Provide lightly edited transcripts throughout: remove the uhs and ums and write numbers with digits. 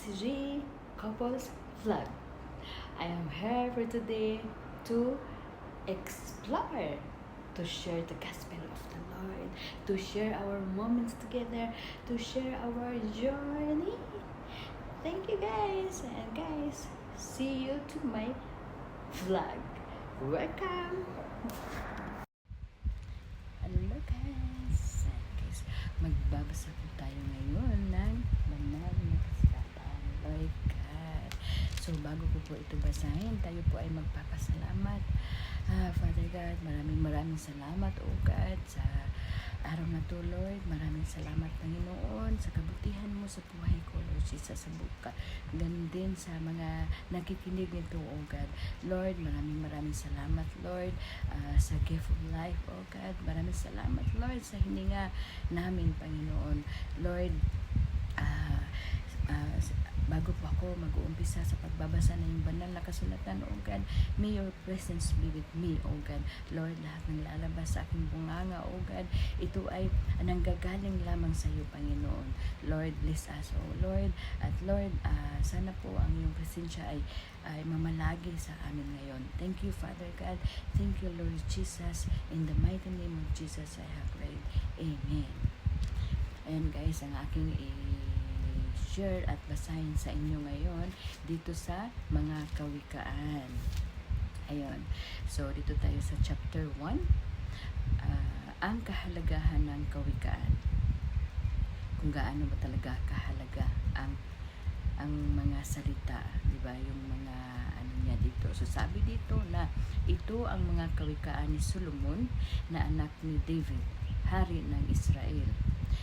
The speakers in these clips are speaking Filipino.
SG Couples Vlog. I am here for today to explore, to share the gospel of the Lord, to share our moments together, to share our journey. Thank you guys, and guys, see you to my vlog. Welcome! Hello guys! Guys, magbabasa po tayo ngayon ng banal na kasulatan. Lord God. So, bago ko po ito basahin, tayo po ay magpapasalamat. Father God, maraming salamat, O God, sa araw na to, Lord. Maraming salamat, Panginoon, sa kabutihan mo sa buhay ko, Lord Jesus, sa buka. Ganun din sa mga nakikinig nito, O God. Lord, maraming salamat, Lord, sa gift of life, O God. Maraming salamat, Lord, sa hininga namin, Panginoon. Lord, bago po ako mag-uumpisa sa pagbabasa ng yung banal na kasulatan, O God, may your presence be with me, O God. Lord, lahat ng lalabas sa aking bunganga, O God, ito ay nanggagaling lamang sa iyo, Panginoon. Lord, bless us, O Lord. At Lord, sana po ang iyong presensya ay mamalagi sa amin ngayon. Thank you, Father God. Thank you, Lord Jesus. In the mighty name of Jesus, I have prayed. Amen. And guys, ang aking share at basahin sa inyo ngayon dito sa mga kawikaan. Ayun. So, dito tayo sa chapter 1. Ang kahalagahan ng kawikaan. Kung gaano ba talaga kahalaga ang mga salita, di ba? Yung mga ano niya dito. So, sabi dito na ito ang mga kawikaan ni Solomon na anak ni David, hari ng Israel.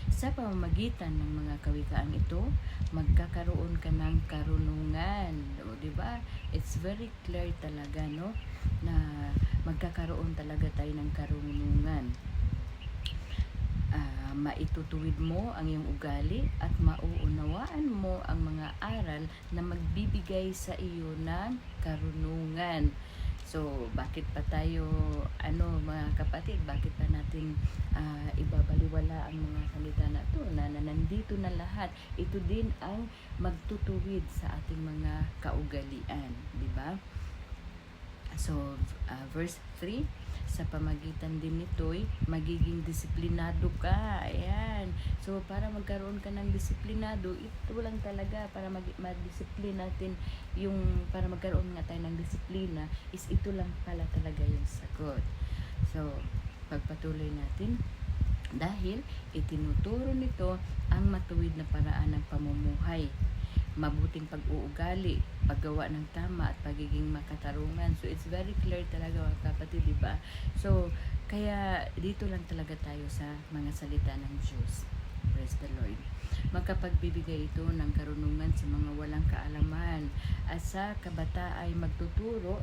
Sa pamamagitan ng mga kawikaan ito, magkakaroon ka ng karunungan. O, diba? It's very clear talaga, no? Na magkakaroon talaga tayo ng karunungan. Maitutuwid mo ang iyong ugali at mauunawaan mo ang mga aral na magbibigay sa iyo ng karunungan. So, bakit pa tayo, mga kapatid, bakit pa natin ibabaliwala ang mga salita na ito na nandito na lahat? Ito din ang magtutuwid sa ating mga kaugalian, di ba? So, verse 3, sa pamagitan din nito'y magiging disiplinado ka. Ayan. So, para magkaroon ka ng disiplinado, ito lang talaga, para mag-discipline natin para magkaroon nga tayo ng disiplina, is ito lang pala talaga yung sagot. So, pagpatuloy natin, dahil itinuturo nito ang matuwid na paraan ng pamumuhay, mabuting pag-uugali, paggawa ng tama at pagiging makatarungan. So, it's very clear talaga, mga kapatid, diba? So, kaya dito lang talaga tayo sa mga salita ng Diyos. Praise the Lord. Magkapagbibigay ito ng karunungan sa mga walang kaalaman at sa kabata ay magtuturo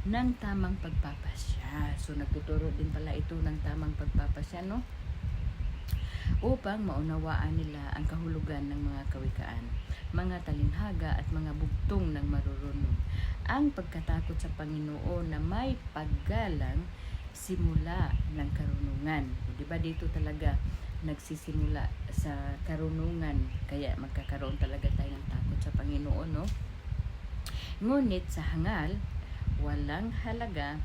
ng tamang pagpapasya. So, nagtuturo din pala ito ng tamang pagpapasya, no? Upang maunawaan nila ang kahulugan ng mga kawikaan, mga talinghaga at mga bugtong ng marurunong. Ang pagkatakot sa Panginoon na may paggalang simula ng karunungan. Diba dito talaga nagsisimula sa karunungan, kaya magkakaroon talaga tayo ng takot sa Panginoon, no? Ngunit sa hangal, walang halaga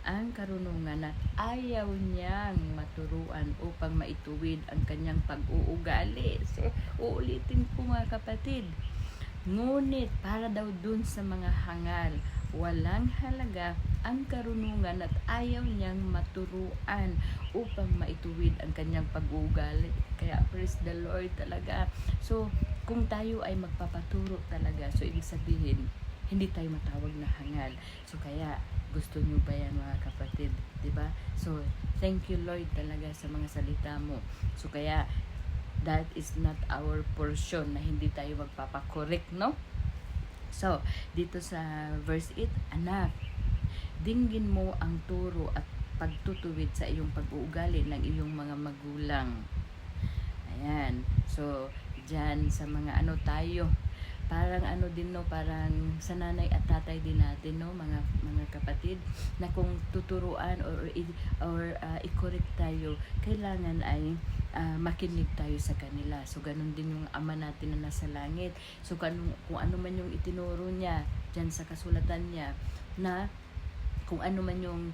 ang karunungan at ayaw niyang maturuan upang maituwid ang kanyang pag-uugali. So, uulitin ko, mga kapatid. Ngunit para daw dun sa mga hangal, walang halaga ang karunungan at ayaw niyang maturuan upang maituwid ang kanyang pag-uugali. Kaya praise the Lord talaga. So, kung tayo ay magpapaturo talaga, so ibig sabihin, hindi tayo matawag na hangal. So, kaya gusto nyo ba yan, mga kapatid? Diba? So, thank you, Lord, talaga sa mga salita mo. So, kaya, that is not our portion na hindi tayo magpapakorek, no? So, dito sa verse 8, anak, dinggin mo ang turo at pagtutuwid sa iyong pag-uugali ng iyong mga magulang. Ayan. So, dyan sa mga tayo, parang ano din no, parang sa nanay at tatay din natin no, mga kapatid, na kung tuturuan or i-correct tayo, kailangan ay makinig tayo sa kanila. So ganun din yung ama natin na nasa langit. So kung ano man yung itinuro niya diyan sa kasulatan niya, na kung ano man yung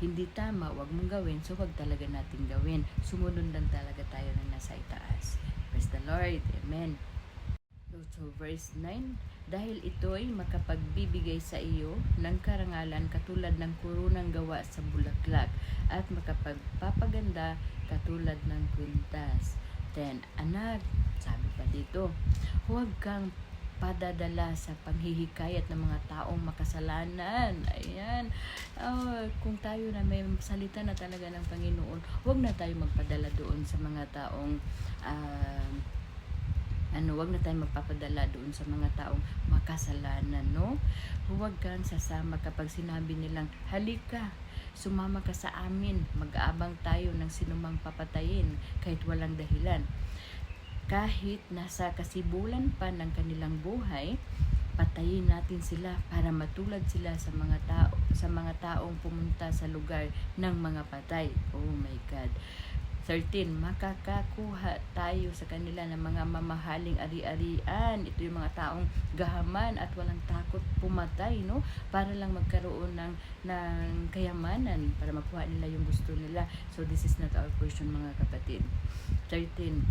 hindi tama, wag mong gawin, so wag talaga natin gawin. Sumunod lang talaga tayo ng nasa itaas. Praise the Lord. Amen. So verse 9, dahil ito'y makapagbibigay sa iyo ng karangalan katulad ng kurunang gawa sa bulaklak at makapagpapaganda katulad ng kwintas. Then, anak, sabi pa dito, huwag kang padadala sa panghihikayat ng mga taong makasalanan. Ayan. Kung tayo na may salita na talaga ng Panginoon, huwag na tayo magpadala doon sa mga taong huwag na tayo magpapadala doon sa mga taong makasalanan, no? Huwag kang sasama kapag sinabi nilang, halika, sumama ka sa amin, mag-aabang tayo ng sinumang papatayin kahit walang dahilan. Kahit nasa kasibulan pa ng kanilang buhay, patayin natin sila para matulad sila sa mga taong pumunta sa lugar ng mga patay. Oh my God. 13, makakakuha tayo sa kanila ng mga mamahaling ari-arian. Ito yung mga taong gahaman at walang takot pumatay, no? Para lang magkaroon ng kayamanan, para makuha nila yung gusto nila. So this is not our portion, mga kapatid. 13,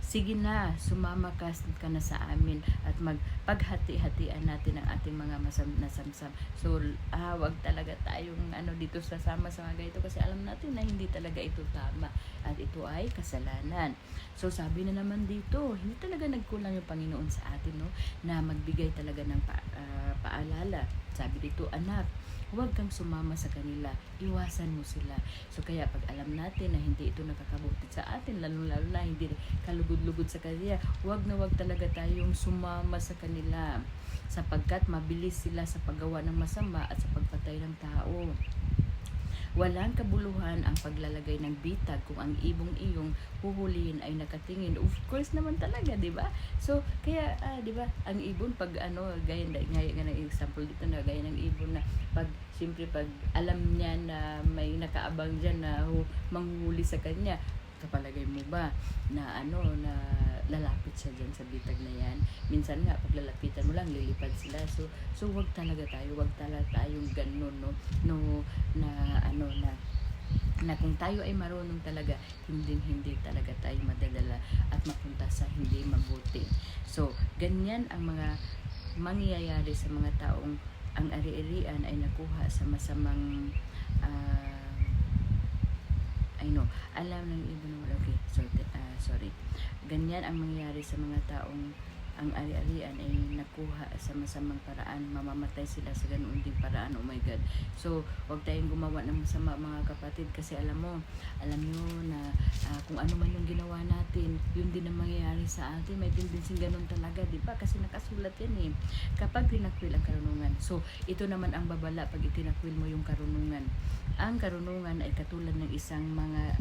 sige na, sumama ka na sa amin at magpaghati-hatian natin ang ating mga nasamsam. So, wag talaga tayong dito sasama sa mga ganito kasi alam natin na hindi talaga ito tama at ito ay kasalanan. So, sabi na naman dito, hindi talaga nagkulang yung Panginoon sa atin, no, na magbigay talaga ng paalala. Sabi dito, anak, huwag kang sumama sa kanila, iwasan mo sila. So kaya pag alam natin na hindi ito nakakabuti sa atin, lalo na hindi kalugod-lugod sa kanila, huwag talaga tayong sumama sa kanila, sapagkat mabilis sila sa paggawa ng masama at sa pagpatay ng tao. Walang kabuluhan ang paglalagay ng bitag kung ang ibong iyong huhulihin ay nakatingin. Of course naman talaga, 'di ba? So kaya 'di ba, ang ibon pag gaya ng example dito na gaya ng ibon na pag alam niya na may nakaabang diyan na manghuhuli sa kanya, kapalagay mo ba na na lalapit siya dyan sa bitag na yan? Minsan nga pag lalapitan mo lang lilipad sila. So wag talaga tayong ganun, no na kung tayo ay marunong talaga, hindi talaga tayo madadala at mapunta sa hindi mabuti. So ganyan ang mga mangyayari sa mga taong ang ari-arian ay nakuha sa masamang alam ng ibon. Okay, sorry. Ganyan ang mangyayari sa mga taong ang ari-arian ay nakuha sa masamang paraan, mamamatay sila sa ganoon ding paraan. Oh my God. So, huwag tayong gumawa ng masama, mga kapatid, kasi alam nyo na kung ano man yung ginawa natin, yun din ang mangyayari sa atin. May tendency ganun talaga, di ba? Kasi nakasulat yan eh. Kapag tinakwil ang karunungan. So, ito naman ang babala pag itinakwil mo yung karunungan. Ang karunungan ay katulad ng isang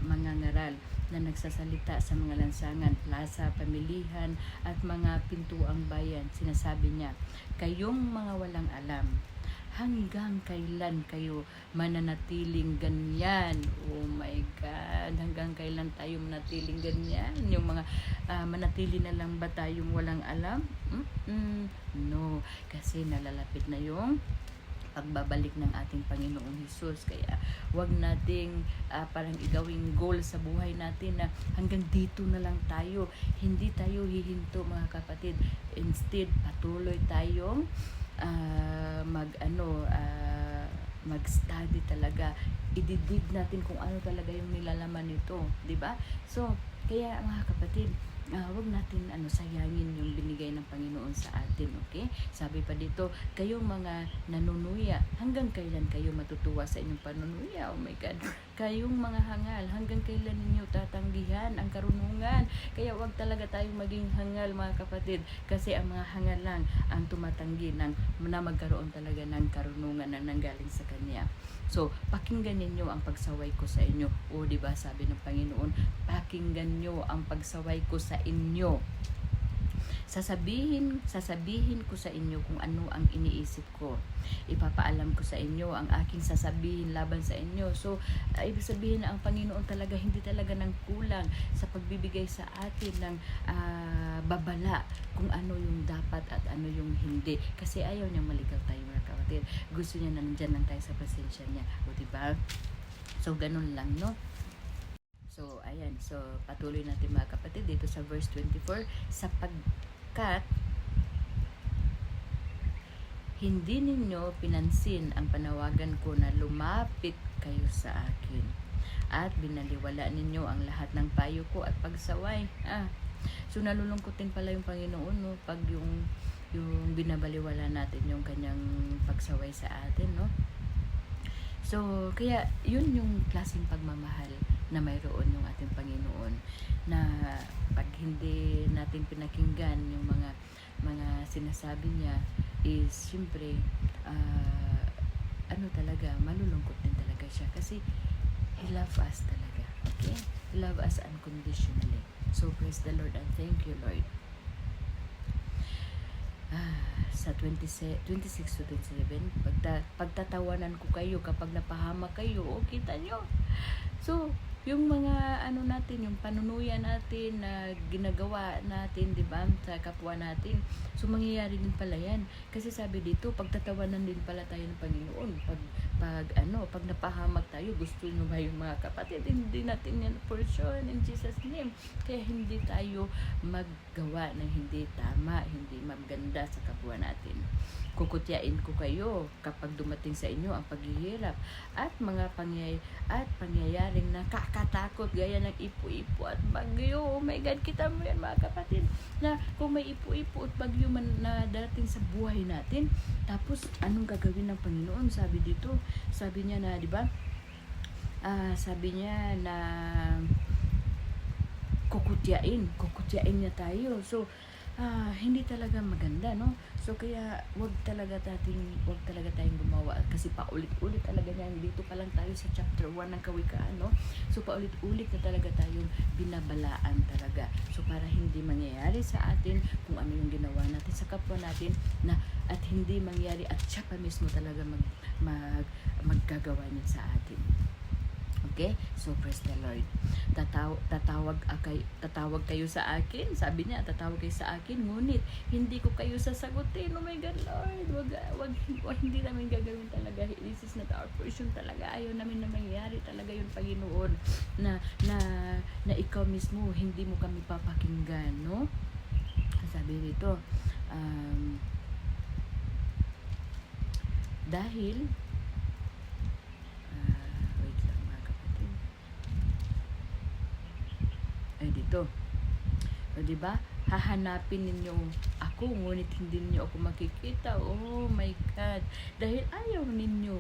mangangaral na nagsasalita sa mga lansangan, plaza, pamilihan at mga pintuang bayan. Sinasabi niya, kayong mga walang alam, hanggang kailan kayo mananatiling ganyan? Oh my God, hanggang kailan tayo manatiling ganyan? Yung mga manatili na lang ba tayong walang alam? No, kasi nalalapit na yung pagbabalik ng ating Panginoong Hesus. Kaya wag nating parang igawing goal sa buhay natin na hanggang dito na lang tayo. Hindi tayo hihinto, mga kapatid. Instead, patuloy tayong mag-study talaga. Ididig natin kung ano talaga yung nilalaman nito, 'di ba? So, kaya mga kapatid, wag natin sayangin yung binigay ng Panginoon sa atin, okay? Sabi pa dito, kayong mga nanunuya, hanggang kailan kayo matutuwa sa inyong panunuya? Oh my God. kayong mga hangal, hanggang kailan ninyo tatanggihan ang karunungan? Kaya wag talaga tayong maging hangal, mga kapatid, kasi ang mga hangal lang ang tumatanggi na magkaroon talaga ng karunungan na nanggaling sa Kanya. So, pakinggan ninyo ang pagsaway ko sa inyo. O, di ba, sabi ng Panginoon, pakinggan nyo ang pagsaway ko sa inyo. Sasabihin ko sa inyo kung ano ang iniisip ko. Ipapaalam ko sa inyo ang aking sasabihin laban sa inyo. So, ibig sabihin na ang Panginoon talaga, hindi talaga nang kulang sa pagbibigay sa atin ng babala kung ano yung dapat at ano yung hindi. Kasi ayaw niya maligaw tayo, mga kapatid. Gusto niya na nandyan lang tayo sa presensya niya. O, diba? So, ganun lang, no? So, ayan. So, patuloy natin, mga kapatid, dito sa verse 24. Sapagkat hindi ninyo pinansin ang panawagan ko na lumapit kayo sa akin, at binaliwala ninyo ang lahat ng payo ko at pagsaway. So, nalulungkotin pala yung Panginoon, no? Pag yung binabaliwala natin yung kanyang pagsaway sa atin, no? So, kaya yun yung klaseng pagmamahal na mayroon yung ating Panginoon, na pag hindi natin pinakinggan yung mga sinasabi niya, is siyempre talaga, malulungkot din talaga siya, kasi He loves us talaga. Okay? He loves us unconditionally. So, praise the Lord and thank you, Lord. Sa 26 to 27, pagtatawanan ko kayo kapag napahamak kayo. O, kita nyo? So, yung mga natin, yung panunuyan natin na ginagawa natin, di ba, sa kapwa natin. So, mangyayari din pala yan. Kasi sabi dito, pagtatawanan din pala tayo ng Panginoon. Pag napahamak tayo, gusto nyo ba yung mga kapatid? Hindi natin yan for sure in Jesus' name. Kaya hindi tayo maggawa ng hindi tama, hindi maganda sa kapwa natin. Kukutyain ko kayo kapag dumating sa inyo ang paghihirap at mga pangyayaring nakakatakot gaya ng ipo-ipo at bagyo. Oh my God, kita mo yan, mga kapatid, na kung may ipo-ipo at bagyo man na darating sa buhay natin, tapos anong gagawin ng Panginoon? Sabi dito, sabi niya na, di ba? Sabi niya na kukutyain niya tayo. So, hindi talaga maganda, no? So, kaya wag talaga tayong gumawa, kasi paulit-ulit talaga yan. Dito pa lang tayo sa chapter 1 ng Kawikaan, no? So, paulit-ulit na talaga tayong binabalaan talaga. So, para hindi mangyayari sa atin kung ano yung ginawa natin sa kapwa natin, at hindi mangyari at siya pa mismo talaga maggagawa niya sa atin. Okay? So, praise the Lord. Tatawag kayo sa akin. Sabi niya, tatawag kayo sa akin, ngunit hindi ko kayo sasagutin. Oh my God, Lord. Wag hindi namin gagawin talaga. This is not our portion talaga. Ayaw namin na mangyari talaga yung Panginoon. Na ikaw mismo, hindi mo kami papakinggan, no? Sabi dito, dahil dito. O, diba? Hahanapin ninyo ako, ngunit hindi ninyo ako makikita. Oh my God. Dahil ayaw ninyo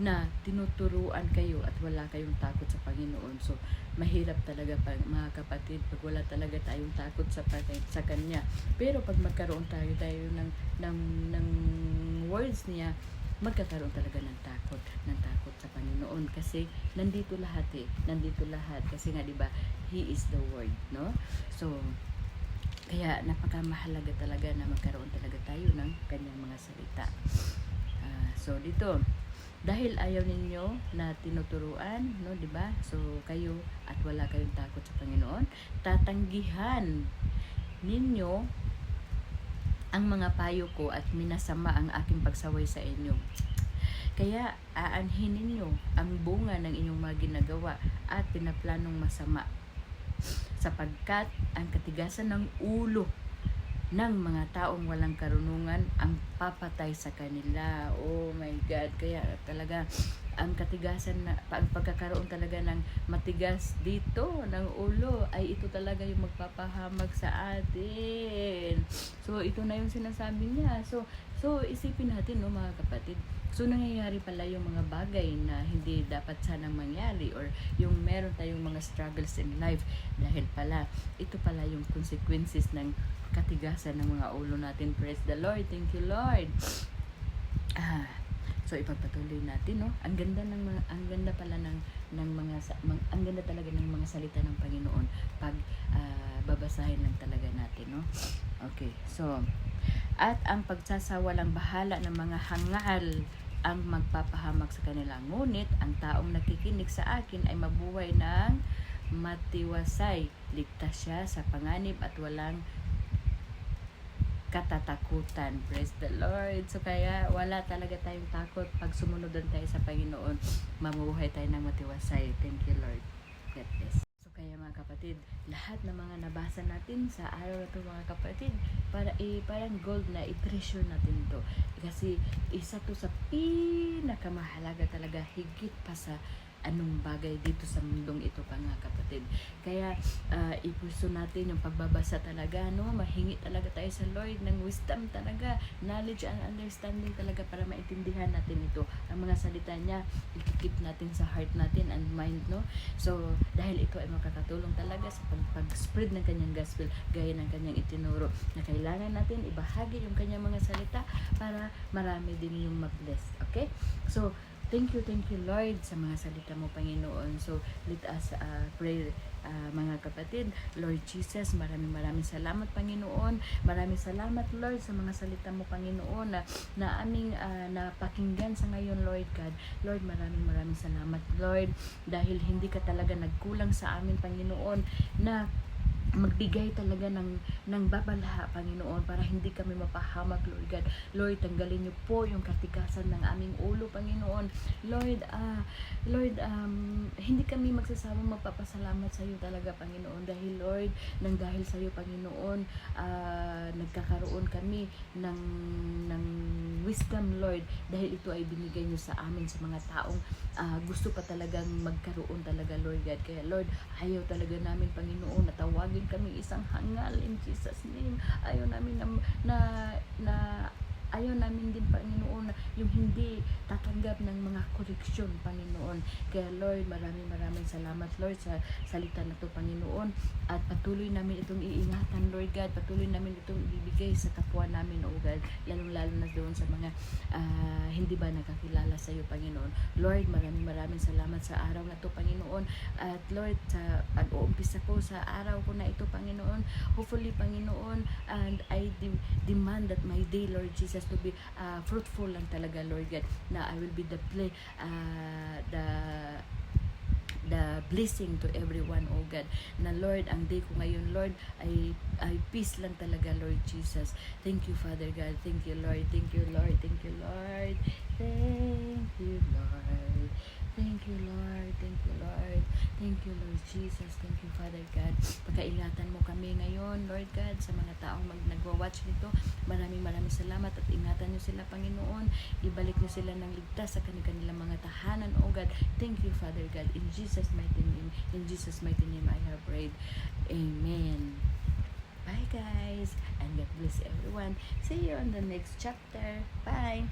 na tinuturuan kayo at wala kayong takot sa Panginoon. So, mahirap talaga mga kapatid pag wala talaga tayong takot sa Kanya. Pero pag magkaroon tayo ng words niya, magkakaroon talaga ng takot sa Panginoon, kasi nandito lahat kasi nga, di ba, He is the Word, no? So, kaya napakamahalaga talaga na magkaroon talaga tayo ng kanyang mga salita. So, dito, dahil ayaw ninyo na tinuturuan, no, di ba? So, kayo at wala kayong takot sa Panginoon, tatanggihan ninyo ang mga payo ko at minasama ang aking pagsaway sa inyo. Kaya aanhin ninyo ang bunga ng inyong mga ginagawa at pinaplanong masama, sapagkat ang katigasan ng ulo ng mga taong walang karunungan ang papatay sa kanila. Oh my God. Kaya talaga ang katigasan ang pagkakaroon talaga ng matigas dito ng ulo ay ito talaga yung magpapahamag sa atin. So, ito na yung sinasabi niya. So isipin natin, no, mga kapatid. So, nangyayari pala yung mga bagay na hindi dapat sanang mangyari or yung meron tayong mga struggles in life dahil pala, ito pala yung consequences ng katigasan ng mga ulo natin. Praise the Lord. Thank you, Lord. So ipagpatuloy natin, no? Ang ganda pala ang ganda talaga ng mga salita ng Panginoon pag babasahin lang talaga natin, no? Okay. So, at ang pagsasawalang bahala ng mga hangal ang magpapahamak sa kanila. Ngunit ang taong nakikinig sa akin ay mabuhay ng matiwasay. Ligtas siya sa panganib at walang katatakutan. Praise the Lord. So kaya wala talaga tayong takot pag sumunod tayo sa Panginoon. Mamuhay tayo ng matiwasay. Thank you, Lord. God bless. So kaya mga kapatid, lahat ng mga nabasa natin sa araw na ito mga kapatid, parang gold na i-treasure natin to. Kasi isa to sa pinakamahalaga talaga, higit pa sa anong bagay dito sa mundong ito pa mga kapatid. Kaya ipuso natin yung pagbabasa talaga, no? Mahingi talaga tayo sa Lord ng wisdom talaga, knowledge and understanding talaga para maintindihan natin ito. Ang mga salita niya, ikikip natin sa heart natin and mind, no? So, dahil ito ay makakatulong talaga sa pag-spread ng kanyang gospel, gaya ng kanyang itinuro, na kailangan natin ibahagi yung kanyang mga salita para marami din yung mag-bless. Okay? So, thank you Lord sa mga salita mo Panginoon. So let us pray mga kapatid. Lord Jesus, maraming salamat Panginoon. Maraming salamat Lord sa mga salita mo Panginoon na aming napakinggan sa ngayon Lord God. Lord, maraming salamat Lord dahil hindi ka talaga nagkulang sa amin Panginoon na magbigay talaga ng babala Panginoon para hindi kami mapahamak Lord God. Lord, tanggalin niyo po yung katikasan ng aming ulo Panginoon. Lord, hindi kami magsasawang magpapasalamat sa iyo talaga Panginoon dahil Lord, dahil sa iyo Panginoon, nagkakaroon kami ng wisdom Lord dahil ito ay binigay niyo sa amin sa mga taong gusto pa talagang magkaroon talaga Lord God. Kaya Lord, ayaw talaga namin Panginoon na tawagin kami isang hangal in Jesus name. Ayaw namin ayaw namin din Panginoon yung hindi tatanggap ng mga koreksyon Panginoon. Kaya Lord, maraming salamat Lord sa salita na to Panginoon, at patuloy namin itong iingatan Lord God, patuloy namin itong ibibigay sa kapwa namin O God, lalong-lalo na doon sa mga hindi ba nakakilala sa iyo Panginoon. Lord, maraming salamat sa araw na to Panginoon, at Lord, sa pag-uumpisa ko sa araw ko na ito Panginoon, hopefully Panginoon, and I demand that my day Lord Jesus to be fruitful lang talaga Lord God, na I will be the blessing to everyone oh God, na Lord, ang day ko ngayon Lord ay peace lang talaga Lord Jesus. Thank you Father God, thank you Lord, thank you Lord, thank you Lord, thank you Lord, thank you Lord, thank you Lord, thank you Lord Jesus, thank you Father God. Pagkaingatan mo kami ngayon Lord God, sa mga taong nagwa-watch nito, maraming salamat, at ingatan niyo sila Panginoon, ibalik niyo sila ng ligtas sa kanilang mga tahanan oh God. Thank you Father God, in Jesus mighty name I have prayed, amen. Bye guys, and God bless everyone. See you on the next chapter. Bye.